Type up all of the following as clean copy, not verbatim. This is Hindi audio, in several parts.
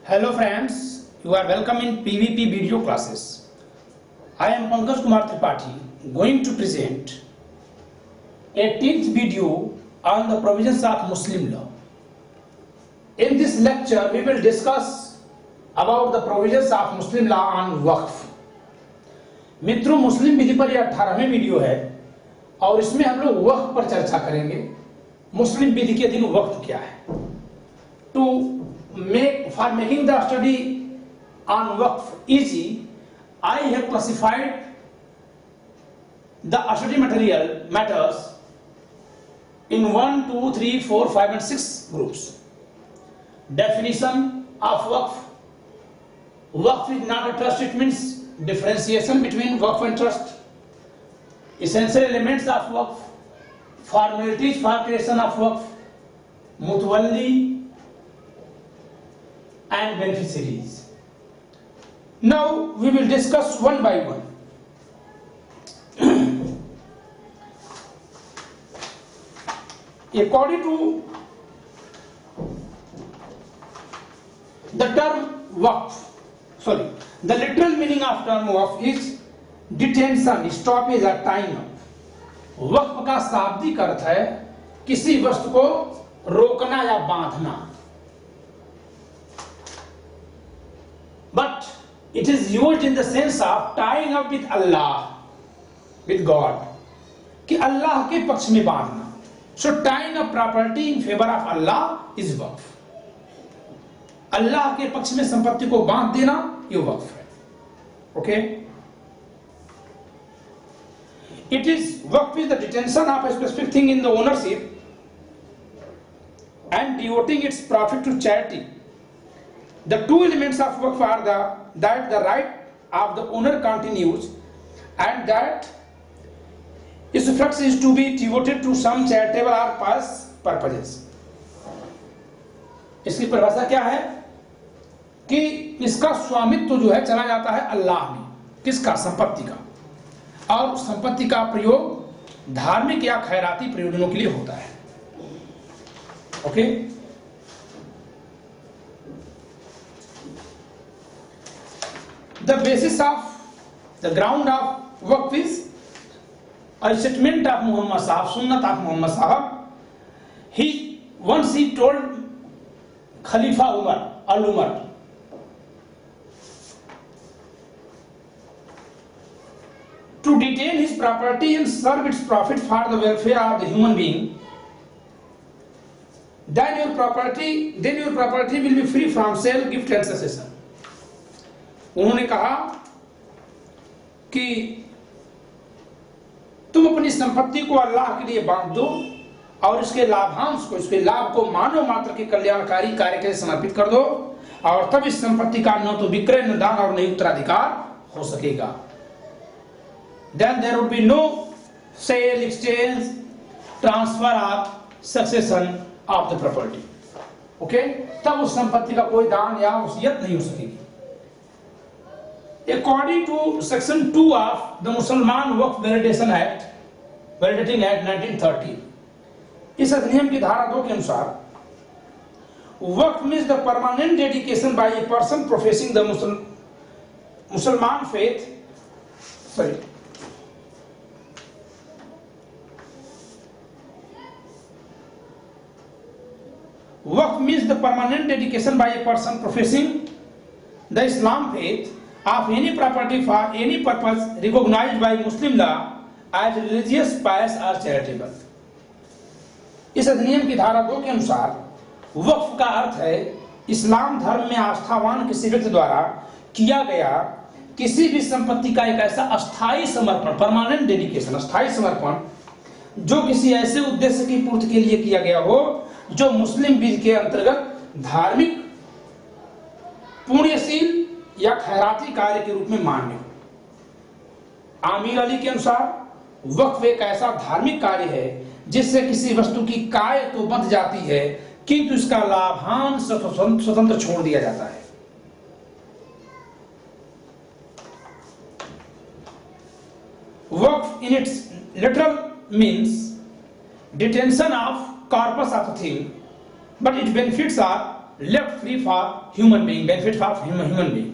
Hello friends, you are welcome in PVP video classes. I am Pankaj Kumar Tripathi going to present a 10th video on the provisions of Muslim law. In this lecture we will discuss about the provisions of Muslim law on वक्फ. मित्रों, मुस्लिम विधि पर यह 18वें वीडियो है और इसमें हम लोग वक्फ पर चर्चा करेंगे. मुस्लिम विधि के अधीन वक्फ क्या है. For making the study on waqf easy, I have classified the study matters in 1, 2, 3, 4, 5 and 6 groups. Definition of waqf. Waqf is not a trust, it means differentiation between waqf and trust. Essential elements of waqf. Formalities for creation of waqf. Mutawalli and beneficiaries. Now we will discuss one by one. According to the term waqf, the literal meaning of term waqf is detention, stoppage or tying up. वक्फ का शाब्दिक अर्थ है किसी वस्तु को रोकना या बांधना. But it is used in the sense of tying up with Allah, with God, कि अल्लाह के पक्ष में बांधना. So tying up property in favor of Allah is waqf. अल्लाह के पक्ष में संपत्ति को बांध देना ये वक्फ है. Okay? It is waqf is the detention of a specific thing in the ownership and devoting its profit to charity. The two elements of waqf are that the right of the owner continues and that its effects is to be devoted to some charitable or pious purposes. इसकी परिभाषा क्या है कि इसका स्वामित्व जो है चला जाता है अल्लाह में. किसका? संपत्ति का. और संपत्ति का प्रयोग धार्मिक या खैराती प्रयोजनों के लिए होता है. Okay? The basis of the ground of waqf is a statement of Muhammad Sahab, Sunnat of Muhammad Sahab. Once he told Khalifa Umar, to detain his property and serve its profit for the welfare of the human being, then your property will be free from sale, gift and succession. उन्होंने कहा कि तुम अपनी संपत्ति को अल्लाह के लिए बांध दो और इसके लाभांश को, इसके लाभ को मानव मात्र के कल्याणकारी कार्य के लिए समर्पित कर दो और तब इस संपत्ति का न तो विक्रय, न दान और न उत्तराधिकार हो सकेगा. Then there would be no sale, exchange, transfer or succession of the property. Okay? तब उस संपत्ति का कोई दान या वसीयत नहीं हो सकेगी. According to section 2 of the Mussalman Waqf Validating Act 1930, इस अधिनियम की धारा 2 के अनुसार वक्फ means the permanent dedication by a person professing the Musliman faith. Waqf means the permanent dedication by a person professing the Islam faith of any property for any purpose recognized by Muslim law as religious, pious or charitable. इस अधिनियम की धारा 2 के अनुसार वक्फ का अर्थ है इस्लाम धर्म में आस्थावान किसी व्यक्ति द्वारा किया गया किसी भी संपत्ति का एक ऐसा अस्थायी समर्पण, परमानेंट डेडिकेशन, अस्थायी समर्पण जो किसी ऐसे उद्देश्य की पूर्ति के लिए किया गया हो जो मुस्लिम विधि के अंतर्गत धार्मिक, पुण्यशील या खैराती कार्य के रूप में मान्य हो. आमिर अली के अनुसार वक्फ एक ऐसा धार्मिक कार्य है जिससे किसी वस्तु की काय तो बंध जाती है किंतु इसका लाभांश स्वतंत्र छोड़ दिया जाता है. Waqf in its literal means detention of corpus of a thing, but its benefits are left free for human being, benefit for human being.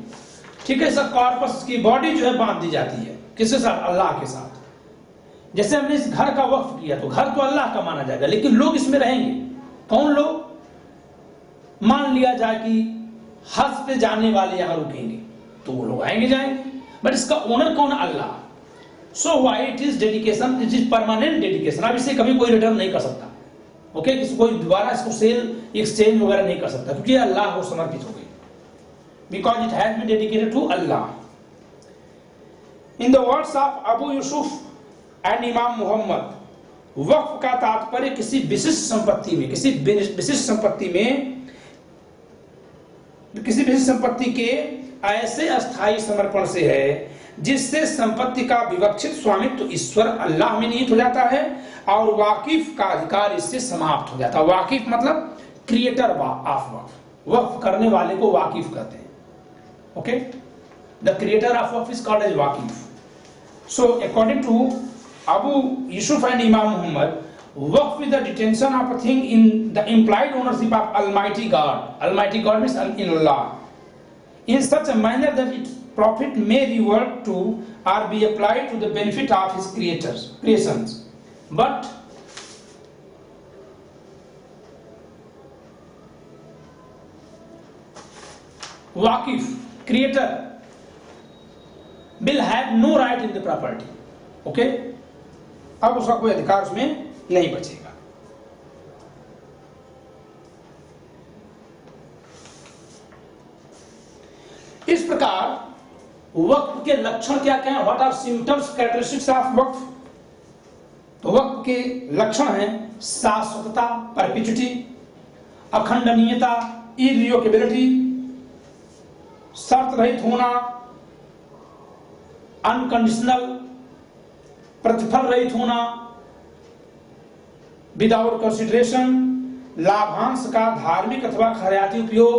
ठीक है, सब कॉर्पस की बॉडी जो है बांध दी जाती है किसके साथ? अल्लाह के साथ। जैसे हमने इस घर का वक्फ किया तो घर तो अल्लाह का माना जाएगा, लेकिन लोग इसमें रहेंगे। कौन लोग? मान लिया जाए कि हज पे जाने वाले यहां रुकेंगे तो वो लोग आएंगे जाएंगे, बट इसका ओनर कौन? Allah. So why it is dedication, it is permanent dedication. अब इसे कभी कोई रिटर्न नहीं कर सकता। ओके, कोई दोबारा इसको सेल एक्सचेंज वगैरह नहीं कर सकता, क्योंकि अल्लाह को समर्पित हो गई, because it has been dedicated to Allah. In the words of Abu Yusuf and Imam Muhammad, वक्फ का तात्पर्य किसी विशिष्ट संपत्ति में, किसी विशिष्ट संपत्ति के ऐसे अस्थायी समर्पण से है जिससे संपत्ति का विवक्षित स्वामित्व ईश्वर अल्लाह में निहित हो जाता है और वाकिफ का अधिकार इससे समाप्त हो जाता है। वाकिफ मतलब क्रिएटर ऑफ वक्फ, वक्फ करने वाले को वाकिफ कहते हैं। Okay, the creator of waqf is called as waqif. So according to Abu Yusuf and Imam Muhammad, waqf is the detention of a thing in the implied ownership of Almighty God. Almighty God means in Allah, in such a manner that its profit may revert to or be applied to the benefit of his creations. But Waqif, creator, will have no right in the property. Okay? अब उसका कोई अधिकार उसमें नहीं बचेगा। इस प्रकार वक्फ के लक्षण क्या क्या है? What are symptoms characteristics of waqf? तो वक्फ के लक्षण हैं शाश्वतता, परपिचुटी, अखंडनीयता, इरिवोकेबिलिटी, शर्त रहित होना, अनकंडीशनल, प्रतिफल रहित होना, विदाउट कंसिडरेशन, लाभांश का धार्मिक अथवा खैराती उपयोग,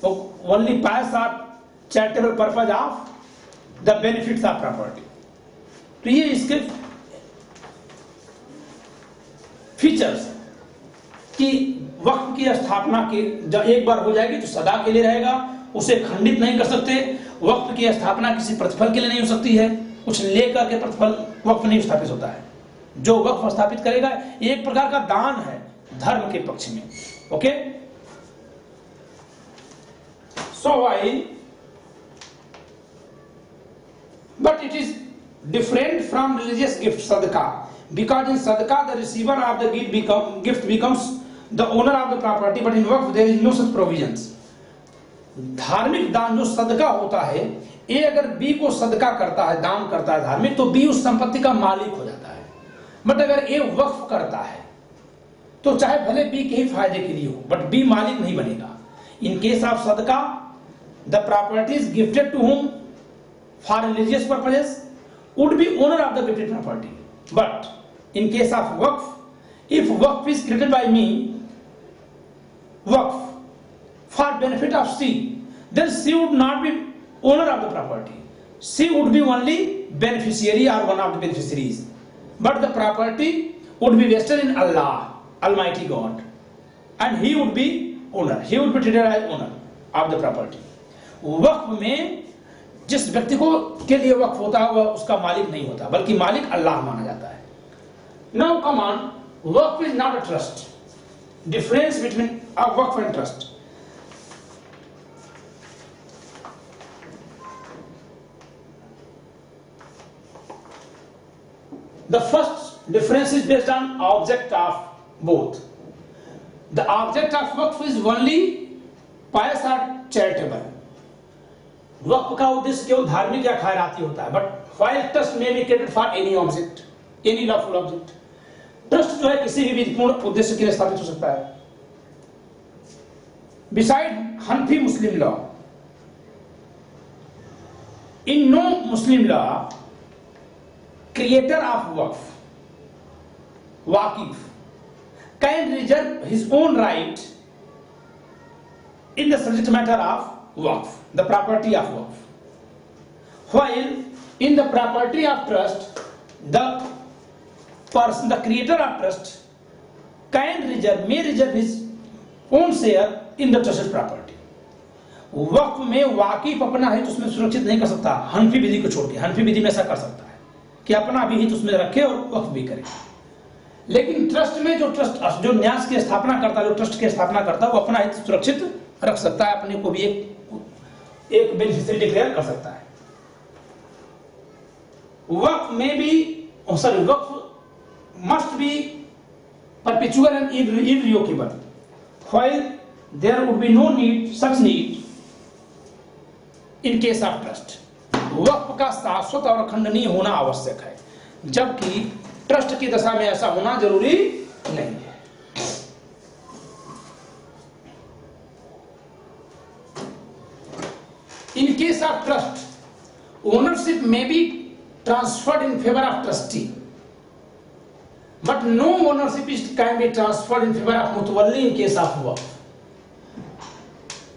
only pass of charitable purpose of the benefits of property. तो ये इसके फीचर्स कि वक्फ की स्थापना के जब एक बार हो जाएगी तो सदा के लिए रहेगा, उसे खंडित नहीं कर सकते। वक्फ की स्थापना किसी प्रतिफल के लिए नहीं हो सकती है, कुछ लेकर के प्रतिफल वक्फ नहीं स्थापित होता है। जो वक्फ स्थापित करेगा एक प्रकार का दान है धर्म के पक्ष में। Okay, so why but it is different from religious gift sadaqa, because in sadaqa the receiver of the gift becomes the owner of the property, but in waqf there is no such provisions. धार्मिक दान जो सदका होता है, ए अगर बी को सदका करता है, दान करता है धार्मिक, तो बी उस संपत्ति का मालिक हो जाता है। बट अगर ए वक्फ करता है तो चाहे भले बी के ही फायदे के लिए हो, बट बी मालिक नहीं बनेगा। In case of sadaqa the property is gifted to whom for religious purposes would be owner of the gifted property, but in case of waqf, if waqf is created by me, waqf for benefit of C, then C would not be owner of the property. C would be only beneficiary or one of the beneficiaries. But the property would be vested in Allah, Almighty God, and he would be owner. He would be treated as owner of the property. वक्फ में जिस व्यक्ति को के लिए वक्फ होता है वह उसका मालिक नहीं होता, बल्कि मालिक अल्लाह माना जाता है। Now come on, Waqf is not a trust. Difference between a Waqf and trust. The first difference is based on object of both. The object of Waqf is only pious or charitable. वक्फ का उद्देश्य केवल धार्मिक या खैराती होता है, but while trust may be created for any object, any lawful object. Trust जो है किसी भी विधिपूर्ण उद्देश्य के लिए स्थापित हो सकता है। Beside Hanafi Muslim law, in no Muslim law, creator of waqf, waqif, can reserve his own right in the subject matter of waqf, the property of waqf. While in the property of trust, the person, the creator of trust, may reserve his own share in the trusted property. वक्फ में वाकिफ अपना हित उसमें सुरक्षित नहीं कर सकता, हनफी विधि को छोड़ के। हनफी विधि में ऐसा कर सकता है कि अपना भी हित उसमें रखे और वक्फ भी करे। लेकिन ट्रस्ट में जो न्यास की स्थापना करता है, जो ट्रस्ट की स्थापना करता है, वो अपना हित सुरक्षित रख सकता है, अपने को भी एक बेनिफिशियरी डिक्लेयर कर सकता है। वक्फ में भी वक्फ must be perpetual and irrevocable, while there would be no such need in case of trust। वक्फ का शाश्वत और अखंडनीय होना आवश्यक है, जबकि ट्रस्ट की दशा में ऐसा होना जरूरी नहीं है। In case of trust, ownership may be transferred in favor of trustee, but no ownership can be transferred in favor of मुतवल्ली in case of वक्फ।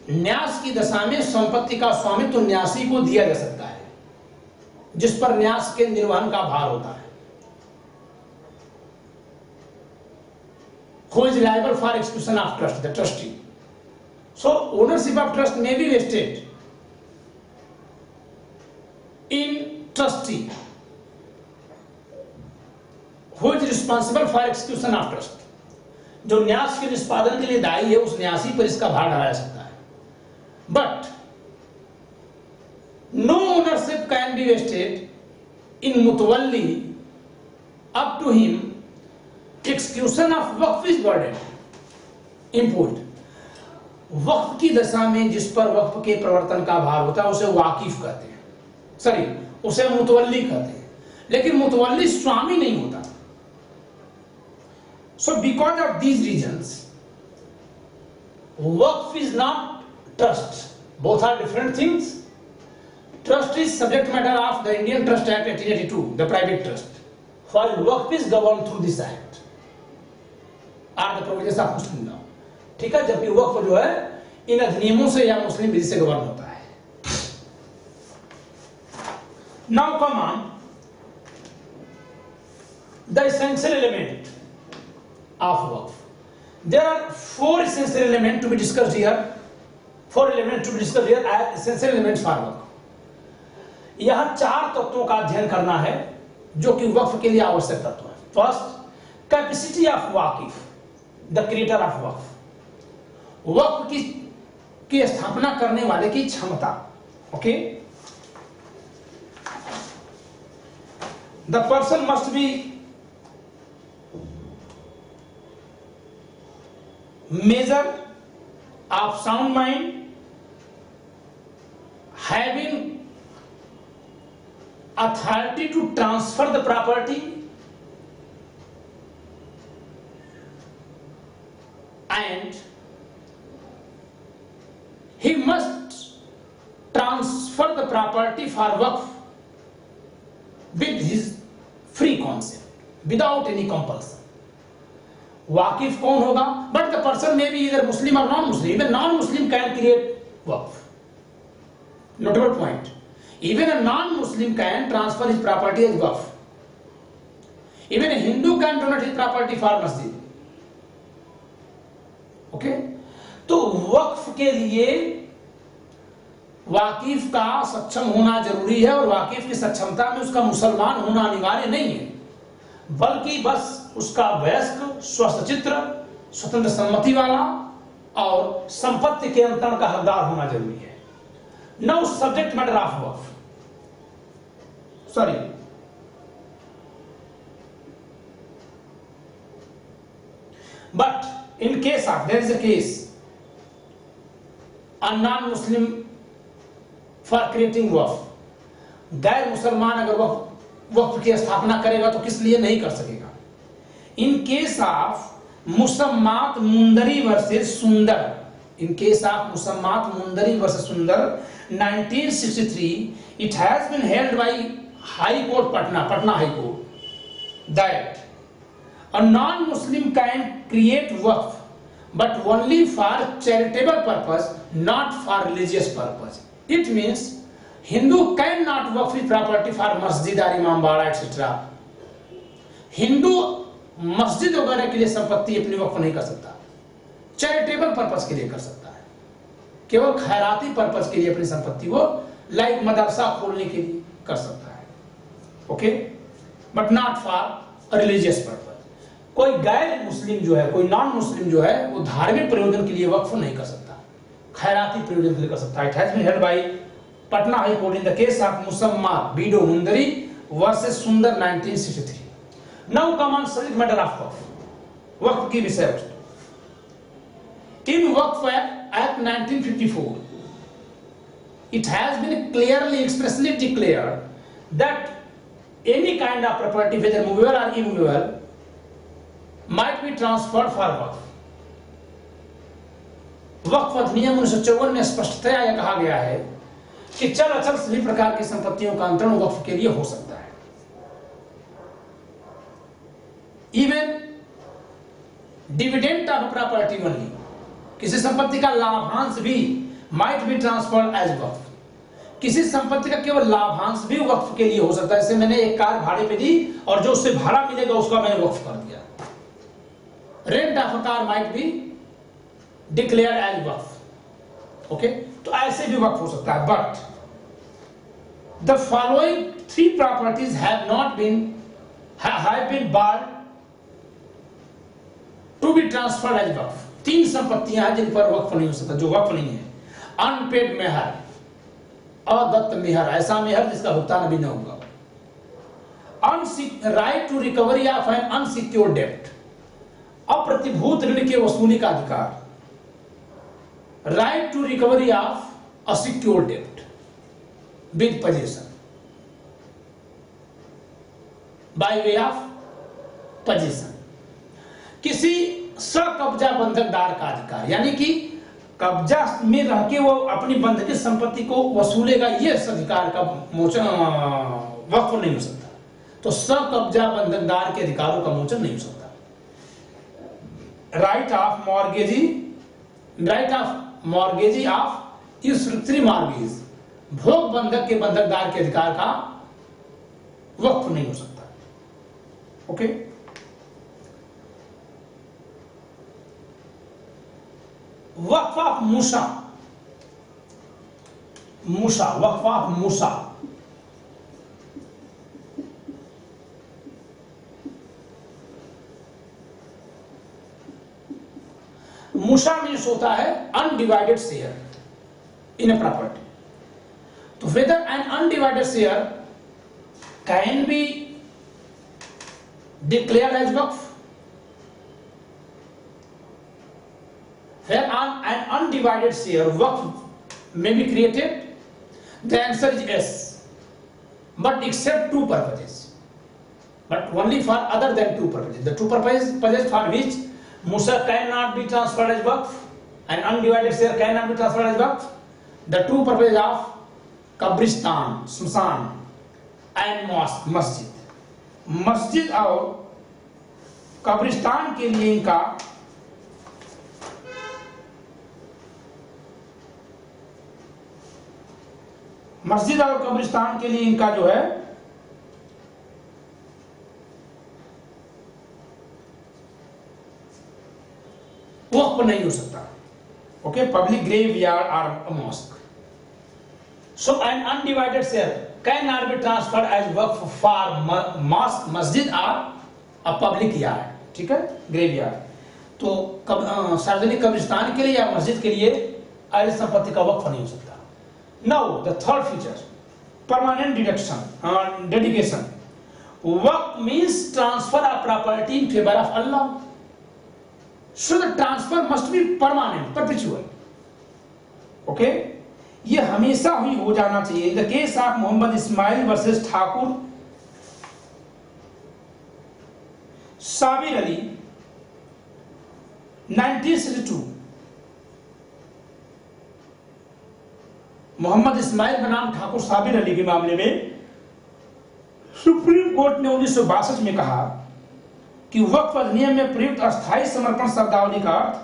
न्यास की दशा में संपत्ति का स्वामित्व न्यासी को दिया जा सकता है, जिस पर न्यास के निर्वहन का भार होता है। Who is liable for execution of trust? The trustee. So ownership of trust may be vested in trustee, who is responsible for execution of trust। जो न्यास के निष्पादन के लिए दायी है, उस न्यासी पर इसका भार डाला जा सकता है। But no ownership can be vested in mutawalli up to him। Execution of Waqf is burden imposed। वक्फ की दशा में जिस पर वक्फ के प्रवर्तन का भार होता है उसे वाकिफ कहते हैं, सॉरी उसे मुतवल्ली कहते हैं, लेकिन मुतवल्ली स्वामी नहीं होता। So because of these reasons, Waqf is not trust, both are different things। Trust is subject matter of the Indian Trust Act 1882, the private trust, while Waqf is governed through this act are the provisions of Muslim law। ठीक है, जबकि वक्फ जो है इन अधिनियमों से या मुस्लिम विधि से गवर्न होता है। Now come on the essential element of Waqf. There are four essential elements to be discussed here। Four elements to be discussed here as essential elements for वक्फ। यहां चार तत्वों का अध्ययन करना है जो कि वक्फ के लिए आवश्यक तत्व है। फर्स्ट, कैपेसिटी ऑफ वाकिफ, द क्रिएटर ऑफ वक्फ। वक्फ की स्थापना करने वाले की क्षमता। Okay, the person must be measure of sound mind, having authority to transfer the property and he must transfer the property for waqf with his free consent, without any compulsion। वाकिफ कौन होगा? But the person may be either Muslim or non-Muslim। Even non-Muslim can create waqf। Notable point, even a non-Muslim can transfer his property as waqf। Even a Hindu can donate his property for masjid। Okay, तो वक्फ के लिए वाकिफ का सक्षम होना जरूरी है, और वाकिफ की सक्षमता में उसका मुसलमान होना अनिवार्य नहीं है, बल्कि बस उसका वयस्क, स्वस्थ चित्र, स्वतंत्र सम्मति वाला और संपत्ति के अंतरण का हकदार होना जरूरी है। Now subject matter of Waqf, sorry but in case of, there is a case, a non-Muslim for creating वक्फ, गैर मुसलमान अगर वक्फ की स्थापना करेगा तो किस लिए नहीं कर सकेगा? इन केस ऑफ मुसम्मात मुंदरी वर्सेस सुंदर, इन केस ऑफ मुसम्मात मुंदरी versus Sundar 1963, it has been held by High Court Patna High Court, that a non-Muslim can create waqf but only for charitable purpose, not for religious purpose। It means Hindu cannot waqf his property for masjid or imambara etc। Hindu मस्जिद वगैरह के लिए संपत्ति अपनी वक्फ नहीं कर सकता, चैरिटेबल पर्पस के लिए कर सकता है। केवल खैराती पर्पज के लिए अपनी संपत्ति को, लाइक मदरसा खोलने के लिए कर सकता है, okay, but not for religious purpose. कोई गैर मुस्लिम जो है, कोई नॉन मुस्लिम जो है, वो धार्मिक प्रयोजन के लिए वक्फ नहीं कर सकता, खैराती प्रयोजन के लिए कर सकता है। It has been held by Patna high court in the case of Musamma Bido Mundri versus Sundar 1963। Now come on subject matter of waqf, वक्फ की विषय वस्तु। In waqf act 1954 it has been clearly expressly declared that any kind of property, whether movable or immovable, might be transferred for वक्फ। वक्फ अधिनियम 1954 में स्पष्टतया यह कहा गया है कि चल अचल सभी प्रकार की संपत्तियों का अंतरण वक्फ के लिए हो सकता है। Even dividend of property only, किसी संपत्ति का लाभांश भी माइट बी ट्रांसफर्ड एज वक्फ, किसी संपत्ति का केवल लाभांश भी वक्फ के लिए हो सकता है। जैसे मैंने एक कार भाड़े पे दी और जो उससे भाड़ा मिलेगा उसका मैंने वक्फ कर दिया। Rent of a car might be declared as waqf, okay, तो ऐसे भी वक्फ हो सकता है। But the following three properties have been barred to be transferred as waqf. तीन संपत्तियां हैं जिन पर वक्फ नहीं हो सकता, जो वक्फ नहीं है। अनपेड मेहर, अदत्त मेहर, ऐसा मेहर जिसका भुगतान अभी न होगा। Right to recovery of an unsecured डेब्ट, अप्रतिभूत ऋण के वसूली का अधिकार। Right to recovery of secured डेब्ट with possession, by way of possession. किसी सकब्जा बंधकदार का अधिकार, यानी कि कब्जा में रह के वो अपनी बंधकी संपत्ति को वसूलेगा, ये अधिकार का मोचन वक्फ नहीं हो सकता। तो सकब्जा बंधकदार के अधिकारों का मोचन नहीं हो सकता। Right of mortgagee of usufructuary mortgage, भोग बंधक के बंधकदार के अधिकार का वक्फ नहीं हो सकता, okay. Waqf of musha, waqf of musha, musha means होता है undivided share in a property. तो whether an undivided share can be declared as waqf, where an undivided share waqf may be created, the answer is yes, but except two purposes, but only for other than two purposes. The two purposes for which Musa cannot be transferred as waqf and undivided share cannot be transferred as waqf, the two purposes of कब्रिस्तान, स्मशान एंड मॉस्क, मस्जिद और कब्रिस्तान के लिए इनका मस्जिद और कब्रिस्तान के लिए इनका जो है वक्फ नहीं हो सकता, ओके। पब्लिक ग्रेव यार्ड और mosque. So an undivided share can not be transferred as waqf for mosque, मस्जिद और अ पब्लिक यार्ड, ठीक है, ग्रेव यार्ड। तो सार्वजनिक कब्रिस्तान के लिए या मस्जिद के लिए ऐसी संपत्ति का वक्फ नहीं हो सकता। Now the third feature, permanent dedication. Waqf means transfer of property in favor of Allah. So the transfer must be permanent, perpetual. Okay? ये हमेशा ही हो जाना चाहिए। In the case of Mohammad Ismail versus Thakur Sabir Ali 1962, Mohammad Ismail बनाम ठाकुर साबिर अली के मामले में सुप्रीम कोर्ट ने 1962 में कहा कि वक्फ अधिनियम में प्रयुक्त अस्थायी समर्पण शब्दावली का अर्थ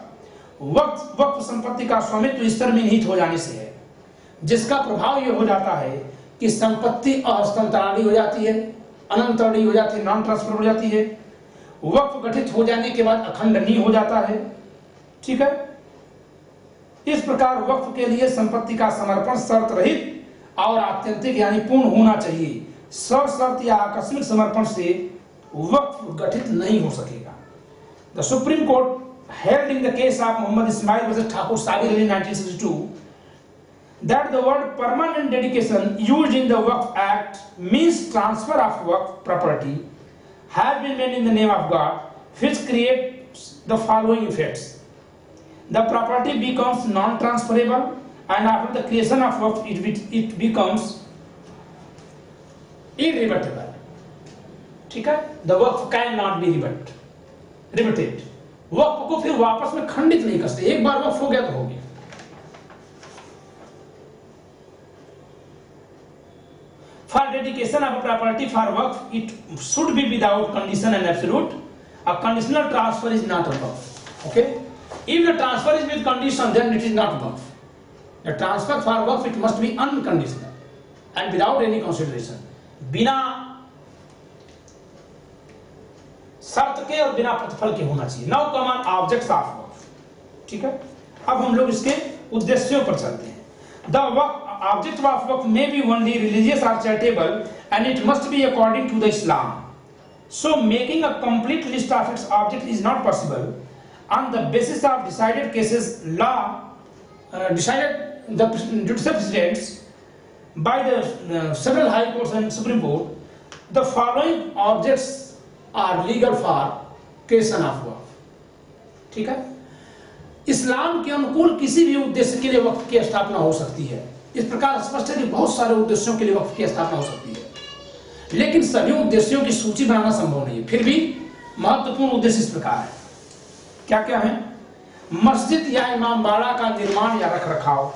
वक्फ संपत्ति का स्वामित्व स्तर में निहित हो जाने से है, जिसका प्रभाव यह हो जाता है कि संपत्ति अहस्तांतरणीय हो जाती है, अनंतरणीय हो जाती है, नॉन ट्रांसफर हो जाती है। वक्फ गठित हो जाने के बाद अखंडनीय हो जाता है, ठीक है। इस प्रकार वक्फ के लिए संपत्ति का समर्पण शर्त रहित और आत्यंतिक यानी पूर्ण होना चाहिए। सशर्त या आकस्मिक समर्पण से वक्फ गठित नहीं हो सकेगा। The supreme court held in the case of Muhammad Ismail versus Thakur Sabir in 1962 that the word permanent dedication used in the Waqf Act means transfer of Waqf property have been made in the name of God, which creates the following effects. The property becomes non-transferable, and after the creation of Waqf it becomes irreversible. ठीक है? The Waqf cannot be reverted. वक्फ को फिर वापस में खंडित नहीं कर सकते। एक बार वक्फ हो गया तो हो गया। For dedication of a property for waqf, it should be without condition and absolute. A conditional transfer is not a waqf. Okay? If the transfer is with condition, then it is not waqf. The transfer for waqf, it must be unconditional and without any consideration. बिना शर्त के और बिना प्रतिफल के होना चाहिए। Now come on objects of waqf. ठीक है, अब हम लोग इसके उद्देश्यों पर चलते हैं। The object of waqf may be only religious और charitable and it must be according to the Islam. So making a complete list of its object is not possible on the basis of decided cases law decided the judicial precedents by the several high courts and supreme court. The following objects are legal for creation of waqf. ठीक है, इस्लाम के अनुकूल किसी भी उद्देश्य के लिए वक्फ की स्थापना हो सकती है। इस प्रकार स्पष्ट है कि बहुत सारे उद्देश्यों के लिए वक्फ की स्थापना हो सकती है, लेकिन सभी उद्देश्यों की सूची बनाना संभव नहीं है। फिर भी महत्वपूर्ण उद्देश्य इस प्रकार है। क्या क्या है? मस्जिद या इमामबाड़ा का निर्माण या रखरखाव,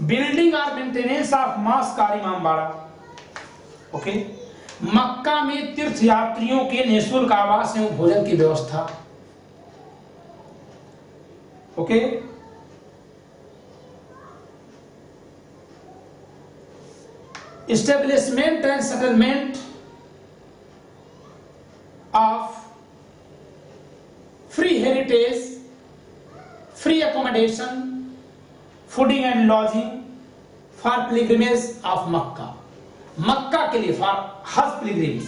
बिल्डिंग और मेंटेनेंस ऑफ मॉस्क और इमामबाड़ा। ओके, मक्का में तीर्थ यात्रियों के निःशुल्क आवास एवं भोजन की व्यवस्था। Okay, establishment and settlement of free heritage, free accommodation, fooding and lodging for pilgrimage of Mecca. Mecca के लिए फॉर हज पिलग्रिम्स,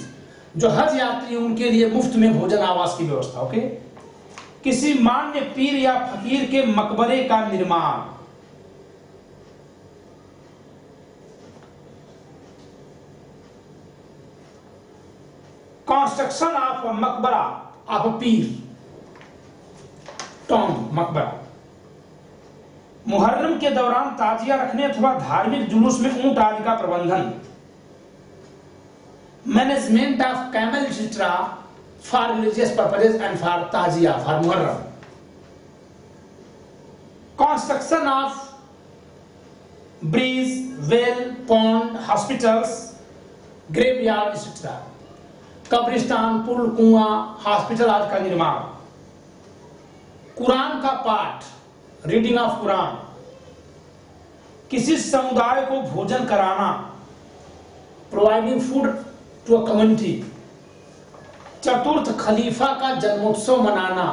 जो हज यात्री उनके लिए मुफ्त में भोजन आवास की व्यवस्था। ओके, किसी मान्य पीर या फकीर के मकबरे का निर्माण, कंस्ट्रक्शन ऑफ मकबरा ऑफ पीर, टॉम्ब, मकबरा। मुहर्रम के दौरान ताजिया रखने अथवा धार्मिक जुलूस में ऊंट आदि का प्रबंधन। Management of camel etcetera for religious purposes and for tazia for Muharram. Construction of bridge, well, pond, hospitals, graveyard etcetera. कब्रिस्तान, पुल, कुआं, हॉस्पिटल आदि का निर्माण। कुरान का पाठ, रीडिंग ऑफ कुरान। किसी समुदाय को भोजन कराना, providing food to a community. चतुर्थ खलीफा का जन्मोत्सव मनाना,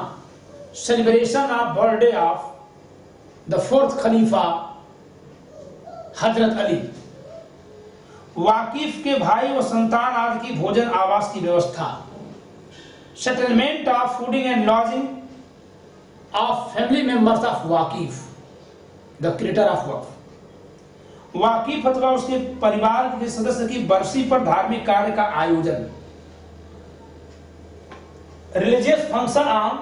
celebration of birthday of the fourth khalifa Hazrat Ali. वाकिफ के भाई व संतान आदि की भोजन आवास की व्यवस्था। Settlement of fooding and lodging of family members of वाकिफ, द क्रिएटर ऑफ वक्फ। वाकिफ अथवा उसके परिवार के सदस्य की बरसी पर धार्मिक कार्य का आयोजन। Religious function on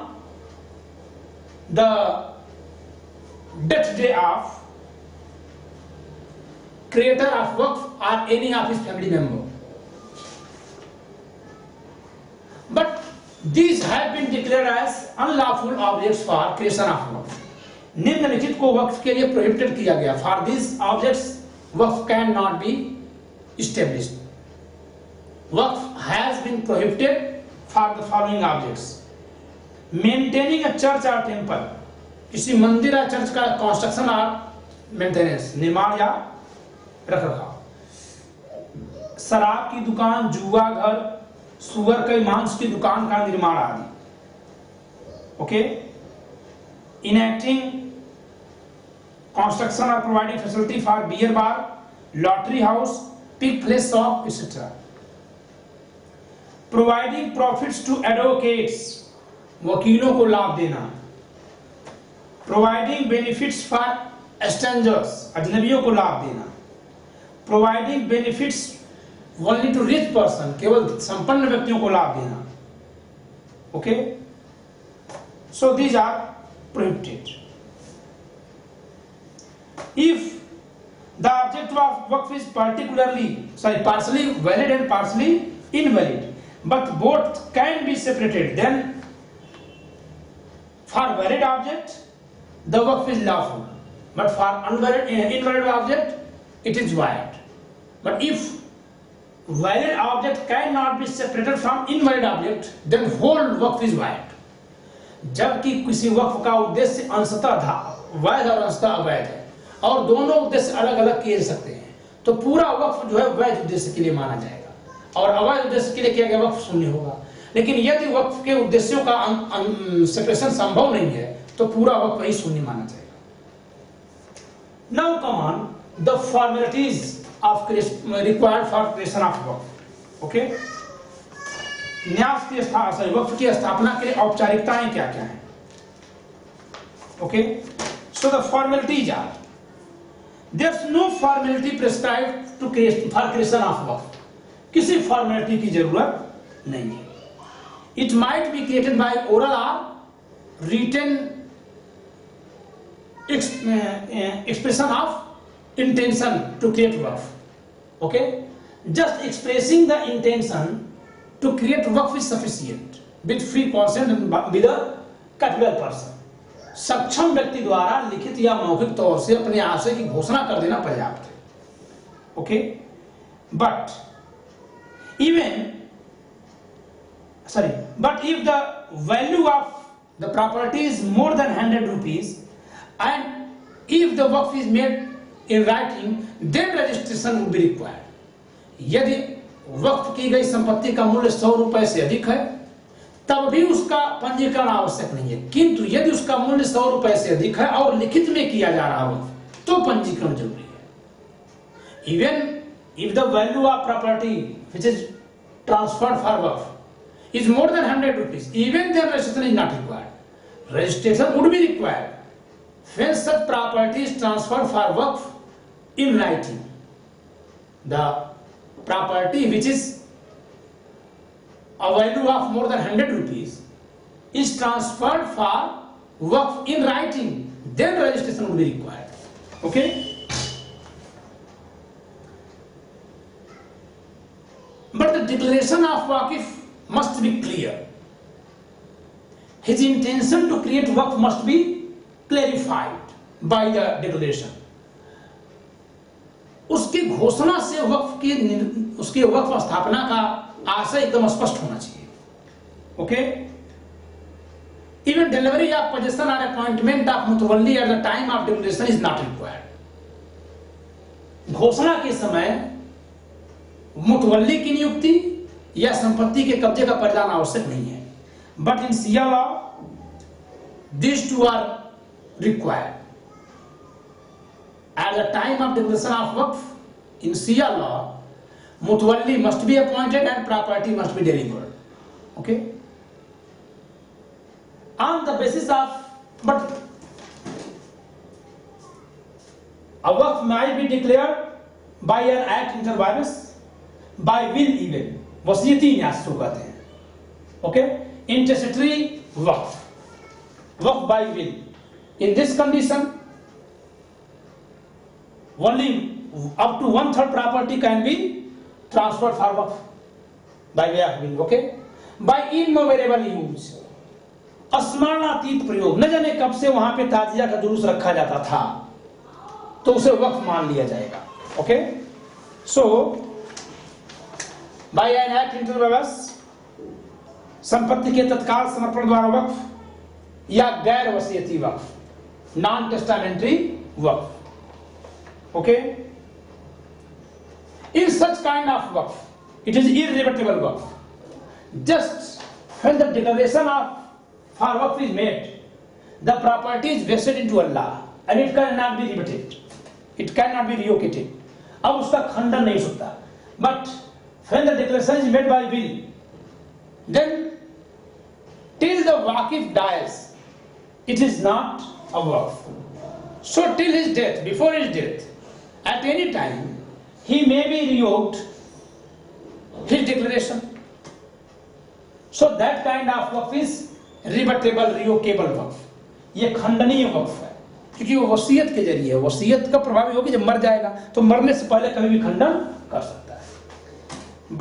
the death day of creator of waqf or any of his family member. But these have been declared as unlawful objects for creation of waqf. निम्नलिखित को वक्फ के लिए प्रोहिबिटेड किया गया। For these objects, waqf cannot be established. Waqf has been prohibited for the following objects: maintaining a church or temple, किसी मंदिर या चर्च का कंस्ट्रक्शन और मेंटेनेंस, निर्माण या रखरखाव। शराब की दुकान, जुआ घर, सुअर के मांस की दुकान का निर्माण आदि। Okay, enacting construction or providing facility for beer bar, lottery house, pig place shop, etc. Providing profits to advocates, वकीलों को लाभ देना. Providing benefits for strangers, अजनबियों को लाभ देना. Providing benefits only to rich person, केवल संपन्न व्यक्तियों को लाभ देना. Okay, so these are prohibited. If the object of waqf is partially valid and partially invalid, but both can be separated, then for valid object the waqf is lawful, but for invalid object it is void. But if valid object cannot be separated from invalid object, then whole waqf is void. जबकि किसी वक्फ का उद्देश्य अंशतः वैध और अंशतः अवैध है और दोनों उद्देश्य अलग अलग किए जा सकते हैं, तो पूरा वक्फ जो है वैध उद्देश्य के लिए माना जाएगा और अवैध उद्देश्य के लिए किया गया वक्फ शून्य होगा. लेकिन यदि वक्फ के उद्देश्यों का सेपरेशन संभव नहीं है तो पूरा वक्फ ही शून्य माना जाएगा. Now come on the formalities of required for creation of waqf. Okay, न्यास की वक्फ की स्थापना के लिए औपचारिकताएं क्या क्या हैं? Okay, so the formalities are, there's no formality prescribed to create for creation of waqf. किसी फॉर्मेलिटी की जरूरत नहीं है. It might be created by oral or written expression of intention to create waqf. Okay, just expressing the intention to create waqf is sufficient with free consent and with a capable person. सक्षम व्यक्ति द्वारा लिखित या मौखिक तौर से अपने आशय की घोषणा कर देना पर्याप्त है. Okay, but if the value of the property is more than 100 rupees and if the waqf is made in writing, then registration would be required. यदि वक्फ की गई संपत्ति का मूल्य 100 रुपए से अधिक है तब भी उसका पंजीकरण आवश्यक नहीं है, किंतु यदि उसका मूल्य 100 रुपए से अधिक है और लिखित में किया जा रहा वक्फ तो पंजीकरण जरूरी है. Even if the value of property which is transferred for waqf is more than 100 rupees, even then registration is not required. Registration would be required when such property is transferred for waqf in writing. The property which is a value of more than 100 rupees is transferred for waqf in writing, then registration would be required. Okay, but the declaration of waqif must be clear. His intention to create waqf must be clarified by the declaration. उसकी घोषणा से वक्फ की उसके वक्फ स्थापना का आशय एकदम स्पष्ट होना चाहिए. Okay, even delivery of possession और appointment of mutawalli at the time of declaration is not required. घोषणा के समय मुतवल्ली की नियुक्ति या संपत्ति के कब्जे का परिणाम आवश्यक नहीं है. But in Shia law these two are required. At the time of declaration of waqf in Shia law, mutawalli must be appointed and property must be delivered. Okay, on the basis of, but a waqf might be declared by an act inter virus, by will even, वसीयती न्यास को कहते हैं. Okay, intestacy waqf, waqf by will. In this condition, only up to 1/3 property can be transferred for waqf by way of will. Okay, by immovable use, स्मरणातीत प्रयोग. न जाने कब से वहां पे ताजिया का जुलूस रखा जाता था तो उसे वक्फ मान लिया जाएगा. Okay, so by an act inter vivos, संपत्ति के तत्काल समर्पण द्वारा वक्फ या गैर वसीयती वक्फ, non testamentary waqf. Okay, in such kind of waqf, it is irrebuttable waqf. Just when the declaration of for waqf is made, the property is vested into Allah and it cannot be rebated, it cannot be revocated. अब उसका खंडन नहीं हो सकता. But when the declaration is made by will, then till the Waqif dies, it is not a waqf. So till his death, before his death, at any time, he may be revoked his declaration. So that kind of waqf is rebuttable, revocable waqf. ये खंडनीय वक्फ है, क्योंकि वो वसीयत के जरिए है. वसीयत का प्रभाव ये होगा जब मर जाएगा तो मरने से पहले कभी भी खंडन कर सकता है.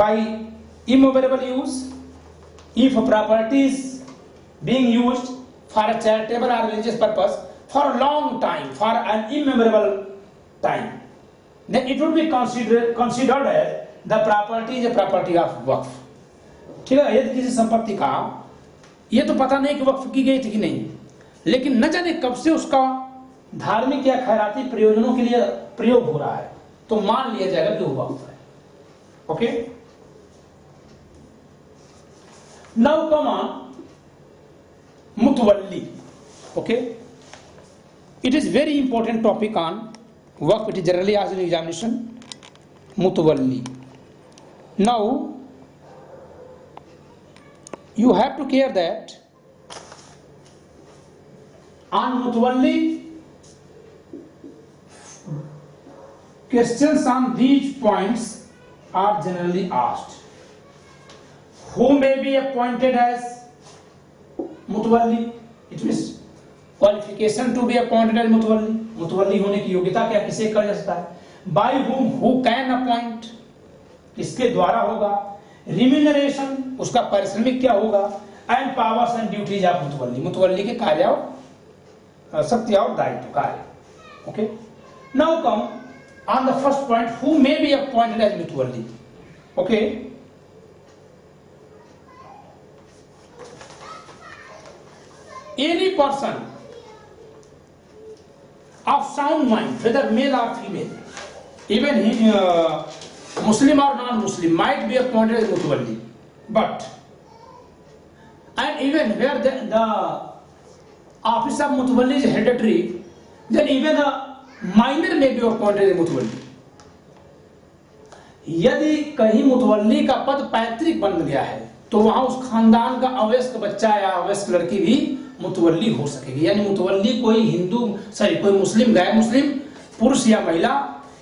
By immovable use, if a property is being used for a charitable or religious purpose for a long time, for an immemorable time, then it would be considered as the property is a property of waqf. ठीक है. यदि किसी संपत्ति का ये तो पता नहीं कि वक्फ की गई थी कि नहीं, लेकिन न जाने कब से उसका धार्मिक या खैराती प्रयोजनों के लिए प्रयोग हो रहा है, तो मान लिया जाएगा कि वो वक्फ है. Okay. Now come on mutawalli. Okay. It is very important topic on waqf. It is generally asked in examination. Mutawalli. Now you have to care that on Mutawalli, questions on these points are generally asked. Who may be appointed as Mutawalli? It means qualification to be appointed as Mutawalli. Mutawalli होने की योग्यता क्या किसे कर जा सकता है? By whom? Who can appoint? किसके द्वारा होगा? Remuneration, उसका पारिश्रमिक क्या होगा? And powers and duties of Mutawalli. Mutawalli के कार्य और शक्ति और दायित्व कार्य. Okay. Now come on the first point. Who may be appointed as Mutawalli? Okay. Any person of sound mind, whether male or female, even he, Muslim or non-Muslim, might be appointed as Mutawalli. But, and even where the office of Mutawalli is hereditary, then even a minor may be appointed as Mutawalli. यदि कहीं मुतवल्ली का पद पैतृक बन गया है तो वहां उस खानदान का अवयस्क बच्चा या अवयस्क लड़की भी मुतवल्ली हो सकेगी. यानी मुतवल्ली कोई कोई मुस्लिम, गैर मुस्लिम, पुरुष या महिला,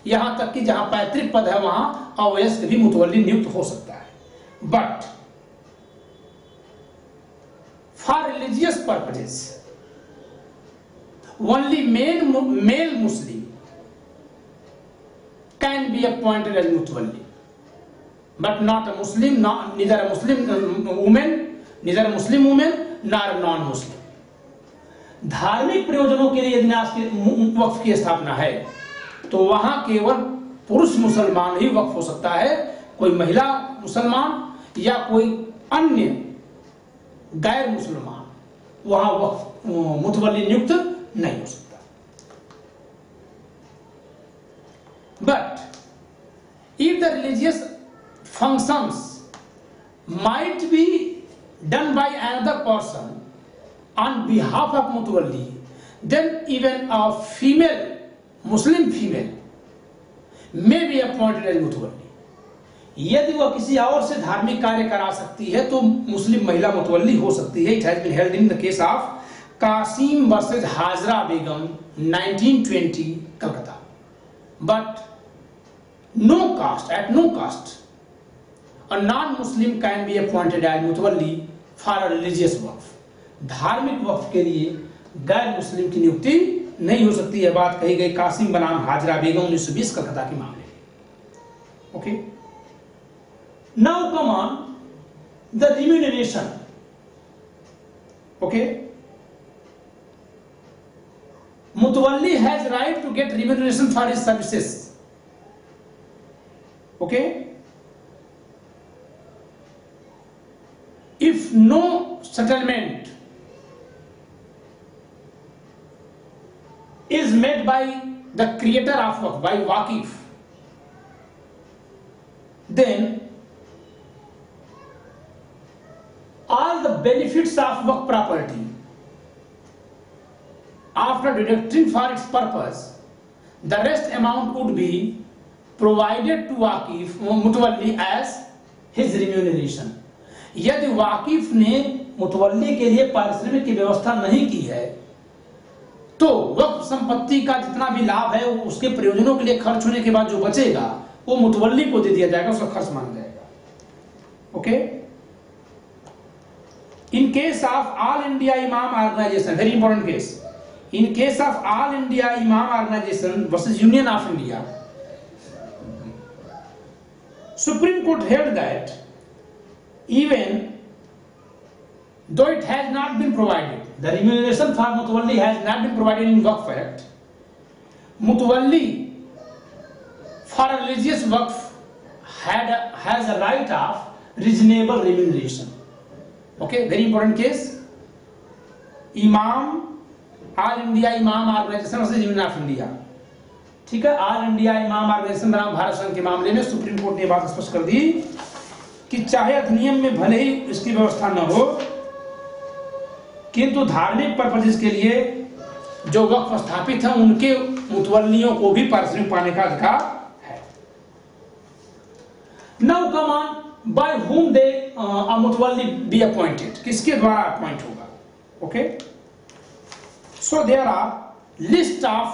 यहां तक कि जहां पैतृक पद है वहां अवयस्क भी मुतवल्ली नियुक्त हो सकता है. But for religious purposes only mail Muslim can be appointed as mutawalli, but not a Muslim, neither a Muslim woman, neither a Muslim woman, nor a non-Muslim. धार्मिक प्रयोजनों के लिए यदि वक्फ की स्थापना है तो वहां केवल पुरुष मुसलमान ही वक्फ हो सकता है. कोई महिला मुसलमान या कोई अन्य गैर मुसलमान वहां वक्फ मुतवल्ली नियुक्त नहीं हो सकता. But if the religious functions might be done by another person on behalf of Mutawalli, then even a female, Muslim female, may be appointed as Mutawalli. यदि वह किसी और से धार्मिक कार्य करा सकती है तो मुस्लिम महिला मुतवल्ली हो सकती है. It has been held in the case of Qasim versus Hajra Begum, 1920, Calcutta. But no caste, at no caste, a non-Muslim can be appointed as Mutawalli for a religious waqf. धार्मिक वक्फ के लिए गैर मुस्लिम की नियुक्ति नहीं हो सकती. यह बात कही गई कासिम बनाम हाजरा बेगम 1920 कलकत्ता के मामले में. Okay. Now come on the remuneration. Okay. Mutawalli has right to get remuneration for his services. Okay. If no settlement is made by the creator of waqf, by Waqif, then all the benefits of waqf property after deducting for its purpose, the rest amount would be provided to Waqif Mutawalli as his remuneration. यदि वाकिफ ने मुतवल्ली के लिए पारिश्रमिक की व्यवस्था नहीं की है तो वक्फ संपत्ति का जितना भी लाभ है उसके प्रयोजनों के लिए खर्च होने के बाद जो बचेगा वो मुतवल्ली को दे दिया जाएगा, उसका खर्च माना जाएगा. Okay. In case of All India imam organisation, very important case, in case of all India Imam organization versus Union of India, Supreme Court held that even though it has not been provided, the remuneration for Mutawalli has not been provided in Waqf Act, Mutawalli for a religious Waqf has a right of reasonable remuneration. Okay, very important case. Imam All India imam organisation versus Union of India. ठीक है, ऑल इंडिया इमाम ऑर्गेनाइजेशन बनाम भारत संघ के मामले में सुप्रीम कोर्ट ने बात स्पष्ट कर दी कि चाहे अधिनियम में भले ही इसकी व्यवस्था न हो, किंतु धार्मिक पर्पसेस के लिए जो वक्फ स्थापित है उनके मुतवल्लियों को भी पारिश्रमिक पाने का अधिकार है. Now come on, by whom they a mutawalli be appointed, किसके द्वारा अपॉइंट होगा. Okay. So there are list of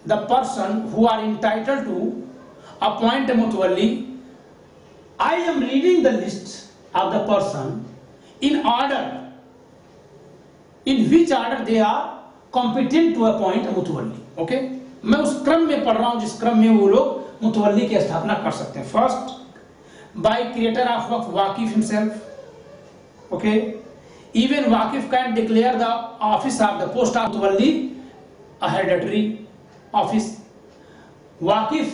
the person who are entitled to appoint a mutawalli. I am reading the list of the person in order, in which order they are competent to appoint a mutawalli. Okay? मैं उस क्रम में पढ़ रहा हूं जिस क्रम में वो लोग मुतवल्ली की स्थापना कर सकते हैं. First, by creator of waqf, Waqif himself. Okay? Even Waqif can declare the office of the post of Mutawalli a hereditary office. Waqif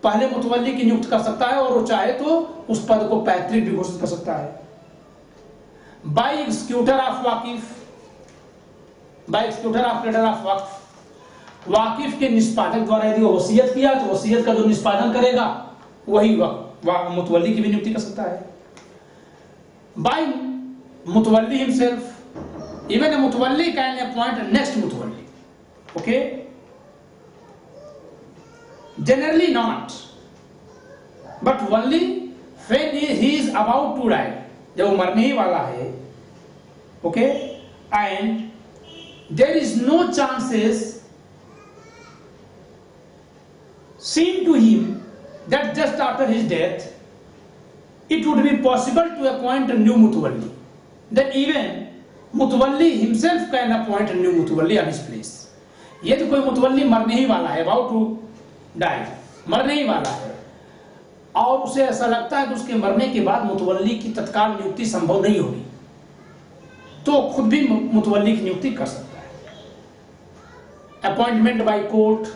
पहले मुतवल्ली की नियुक्त कर सकता है और वो चाहे तो उस पद को पैतृक भी घोषित कर सकता है. By executor of Waqif, by executor of creator of waqf, वाकिफ के निष्पादक द्वारा यदि वसीयत किया तो वसीयत का जो निष्पादन करेगा वही मुतवल्ली की भी नियुक्ति कर सकता है. By Mutawalli himself, even a Mutawalli can appoint a next Mutawalli. Okay? Generally not, but only when he is about to die, जब वो मरने ही वाला है. Okay? And there is no chances seen to him that just after his death it would be possible to appoint a new Mutawalli. Then even Mutawalli himself can appoint a new Mutawalli on his place. यदि कोई मुतवल्ली मरने ही वाला है, about to die, मरने ही वाला है, और उसे ऐसा लगता है कि उसके मरने के बाद मुतवल्ली की तत्काल नियुक्ति संभव नहीं होगी, तो खुद भी मुतवल्ली की नियुक्ति कर सकता है. Appointment by court.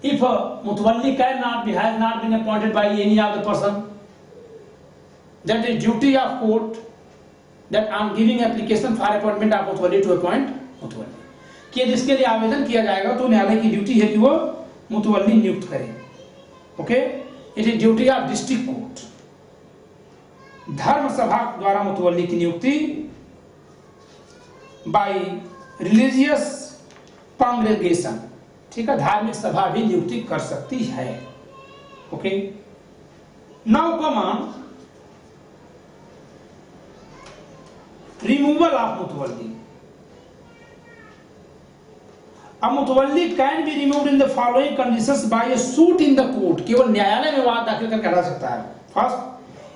If a Mutawalli has not been appointed by any of the person, that is duty of court, that I am giving application for appointment of Mutawalli to appoint Mutawalli. कि जिसके लिए आवेदन किया जाएगा तो न्यायालय की ड्यूटी है कि वो मुतवल्ली नियुक्त करे. Okay. It is duty of district court. धर्म सभा द्वारा मुतवल्ली की नियुक्ति बाय रिलीजियस कांग्रेगेशन. ठीक है, धार्मिक सभा भी नियुक्ति कर सकती है. Okay. Now come on removal of Mutawalli. A Mutawalli can be removed in the following conditions by a suit in the court. केवल न्यायालय में वाद दाखिल करके हटा सकता है. First,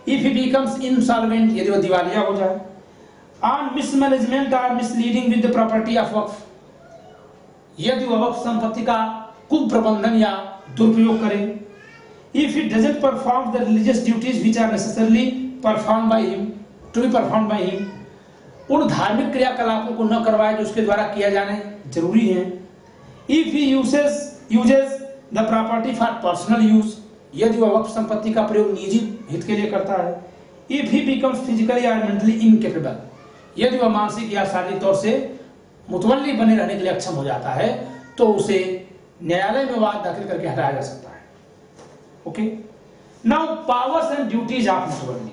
if he becomes insolvent, यदि वो दिवालिया हो जाए, on mismanagement or misleading with the property of waqf, यदि वह वक्फ संपत्ति का कुप्रबंधन या दुरुपयोग करे, if he doesn't perform the religious duties which are necessarily performed by him, to be performed by him, उन धार्मिक क्रियाकलापों को न करवाए जो उसके द्वारा किया जाने जरूरी है. If he uses the property for personal use, यदि वह वक्फ संपत्ति का प्रयोग निजी हित के लिए करता है. If he becomes physically or mentally incapable, यदि वह मानसिक या शारीरिक तौर से मुतवल्ली बने रहने के लिए अक्षम हो जाता है तो उसे न्यायालय में वाद दाखिल करके हटाया जा सकता है. Okay. Now powers and duties of mutawalli.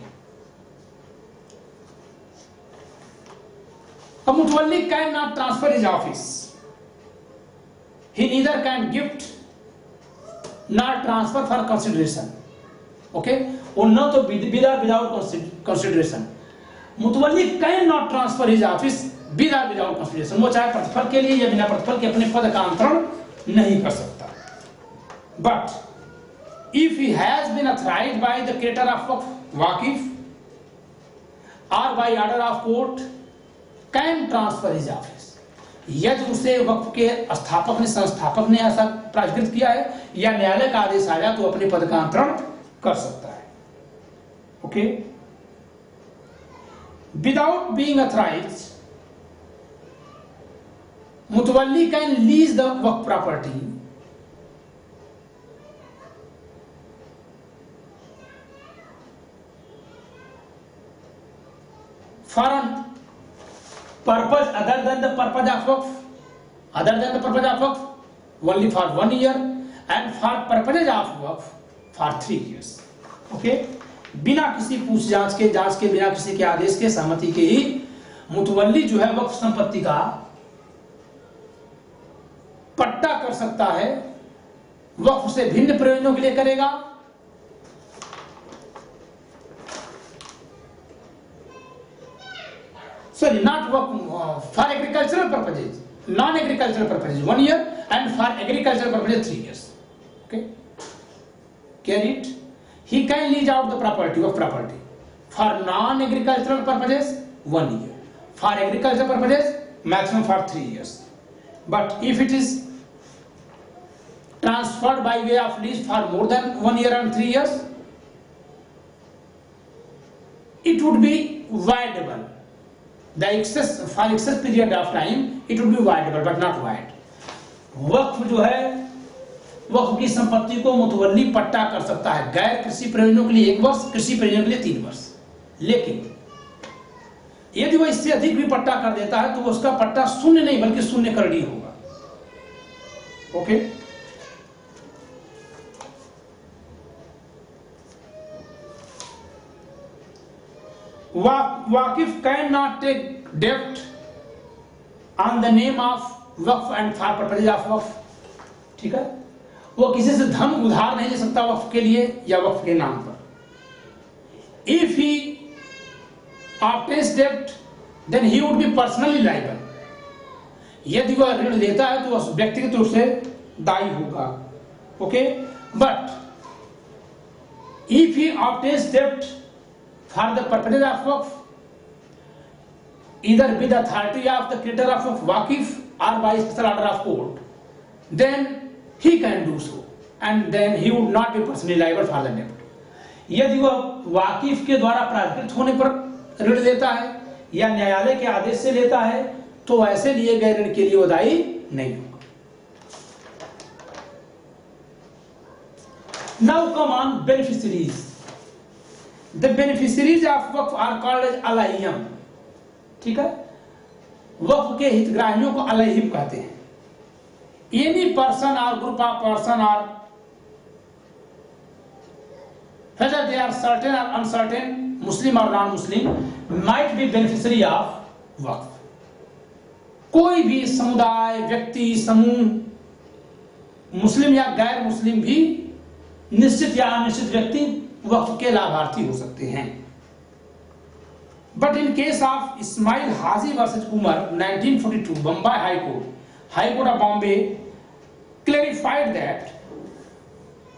A Mutawalli cannot transfer his office. he neither can gift nor transfer for consideration. Okay, or not to without consideration. Mutawalli can not transfer his office without consideration. वो चाहे प्रतिफल के लिए या बिना प्रतिफल के अपने पद का अंतरण नहीं कर सकता। But if he has been authorised by the creator of waqif और by order of court can transfer his office. यदि उसे वक्फ के स्थापक ने संस्थापक ने ऐसा प्राधिकृत किया है या न्यायालय का आदेश आया तो अपने पद का अंतरण कर सकता है। Okay, without being authorised mutawalli can lease the waqf property for a purpose other than the purpose of waqf, only for 1 year, and for purposes of waqf for 3 years. Okay, बिना किसी पूछ जांच के बिना किसी के आदेश के सहमति के ही मुतवल्ली जो है वक्फ संपत्ति का पट्टा कर सकता है। वक्फ से भिन्न प्रयोजनों के लिए करेगा, sorry, not work for agricultural purposes, non-agricultural purposes 1 year, and for agricultural purposes 3 years. Okay, get it? He can lease out the property of property for non-agricultural purposes 1 year, for agricultural purposes maximum for 3 years. But if it is transferred by way of lease for more than 1 year and 3 years, it would be voidable. The excess period of time it would be voidable but not void. वक्फ जो है वक्फ की संपत्ति को मुतवल्ली पट्टा कर सकता है गैर कृषि प्रयोजनों के लिए 1 वर्ष, कृषि प्रयोजनों के लिए 3 वर्ष। लेकिन यदि वह इससे अधिक भी पट्टा कर देता है तो उसका पट्टा शून्य नहीं बल्कि शून्य करड़ी होगा। Okay, waqif can not take डेप्ट on the name of waqf and for purposes of waqf. ठीक है, वो किसी से धन उधार नहीं ले सकता वक्फ के लिए या वक्फ के नाम पर। इफ ही ऑब्टेन्स डेप्ट then he would be personally liable. यदि वह ऋण लेता है तो वह व्यक्तिगत रूप से दायी होगा। Okay, but if he obtains डेप्ट for the purposes of waqf, either with the authority of the creator of waqif or by special order of court, then he can do so, and then he would not be personally liable for the debt. यदि वह वाकिफ के द्वारा प्राधिकृत होने पर ऋण लेता है या न्यायालय के आदेश से लेता है तो ऐसे लिए गए ऋण के लिए वो दायी नहीं होगा। Now come on beneficiaries. The beneficiaries of waqf are called as alaihim. ठीक है, वक्फ के हितग्राहियों को अलैहिम कहते हैं। Any person or group of person or whether they are certain or uncertain, Muslim or non-Muslim, might be beneficiary of waqf. कोई भी समुदाय, व्यक्ति, समूह, मुस्लिम या गैर मुस्लिम भी निश्चित या अनिश्चित व्यक्ति वक्फ के लाभार्थी हो सकते हैं। But in case of Ismail Haji versus Umar 1942 Bombay high court of Bombay clarified that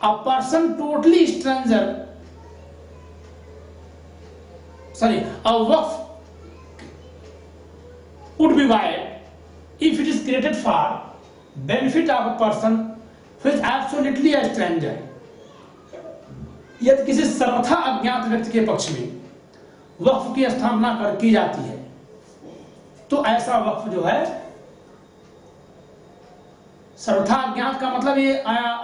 a person totally stranger a waqf would be void if it is created for benefit of a person who is absolutely a stranger. यदि किसी सर्वथा अज्ञात व्यक्ति के पक्ष में वक्फ की स्थापना की जाती है तो ऐसा वक्फ जो है सर्वथा अज्ञात का मतलब ये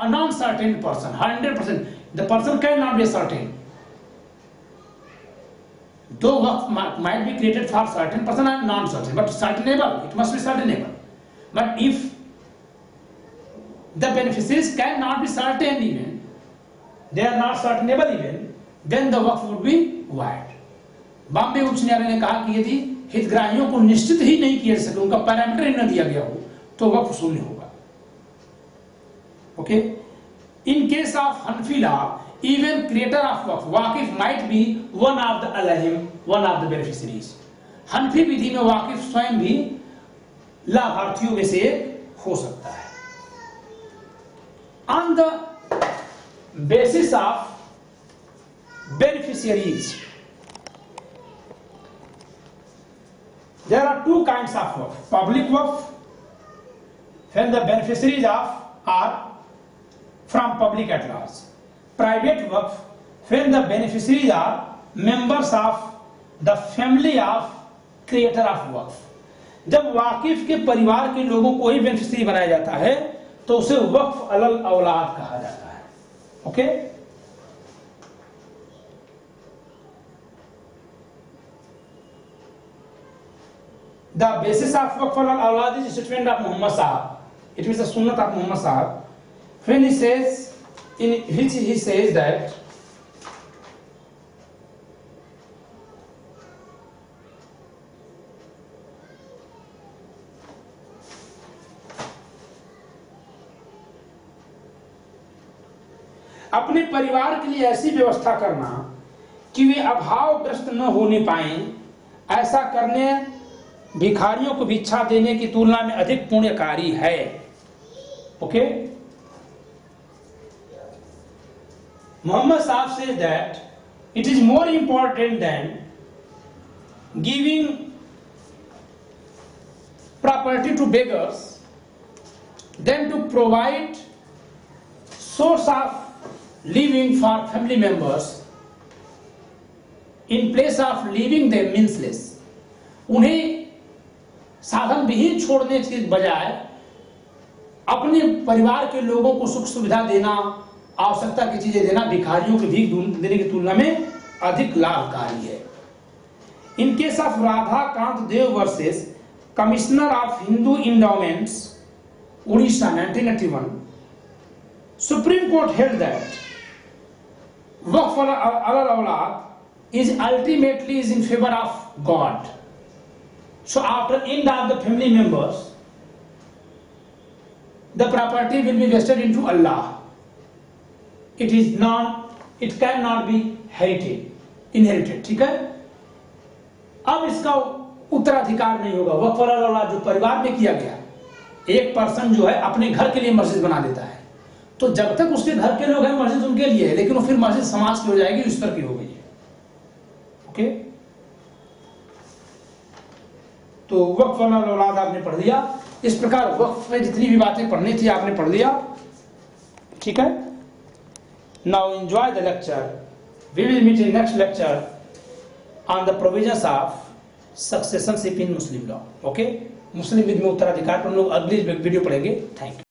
non certain person 100%, the person can not be certain. दो वक्फ might be created for certain person and non certain, but certainable, it must be certainable. But if the beneficiaries cannot be certain even, they are not certainable even, then the waqf would be void. Bombay उच्च न्यायालय ने कहा कि यदि हितग्राहियों को निश्चित ही नहीं किया जा सके, उनका पैरामीटर ही न दिया गया हो, तो वक्फ शून्य होगा। Okay. In case of Hanafi law, even creator of waqf, waqif might be one of the alahim, one of the beneficiaries. हनफी विधि में वाकिफ स्वयं भी लाभार्थियों में से एक हो सकता है. On the basis of beneficiaries, there are two kinds of waqf. Public waqf, when the beneficiaries are from public at large. Private waqf, when the beneficiaries are members of the family of creator of waqf. जब वाकिफ के परिवार के लोगों को ही बेनिफिशियरी बनाया जाता है तो उसे वक्फ अलल औलाद कहा जाता है. Okay. The basis of waqf alal awlad is statement of Muhammad Sahab. It means the sunnah of Muhammad Sahab. When he says, in which he says that अपने परिवार के लिए ऐसी व्यवस्था करना कि वे अभावग्रस्त न होने पाएं, ऐसा करने भिखारियों को भिक्षा देने की तुलना में अधिक पुण्यकारी है. Okay. Muhammad Sahib says that it is more important than giving property to beggars than to provide source of living for family members in place of leaving them meansless. उन्हें साधन विहीन छोड़ने के बजाय अपने परिवार के लोगों को सुख सुविधा देना, आवश्यकता की चीजें देना भिखारियों को भीख देने की तुलना में अधिक लाभकारी है. In case of Radha Kant Dev versus commissioner of Hindu endowments Orissa 1981, supreme court held that waqf alal aulad is ultimately is in favor of God. So after end of the family members, the property will be vested into Allah. It cannot be inherited. ठीक है. अब इसका उत्तराधिकार नहीं होगा. वक्फ अलल औलाद जो परिवार में किया गया, एक पर्सन जो है अपने घर के लिए मस्जिद बना देता है, तो जब तक उसके घर के लोग हैं मस्जिद उनके लिए है, लेकिन वो फिर मस्जिद समाज की हो जाएगी, उस तरह की हो गई है. ओके. तो वक्फ अलल औलाद आपने पढ़ लिया. इस प्रकार वक्फ में जितनी भी बातें पढ़नी थी आपने पढ़ लिया. ठीक है. Now enjoy the lecture. We will meet in next lecture on the provisions of successorship in Muslim law. Okay. मुस्लिम विधि में उत्तराधिकार पर हम लोग अगली वीडियो पढ़ेंगे. Thank you.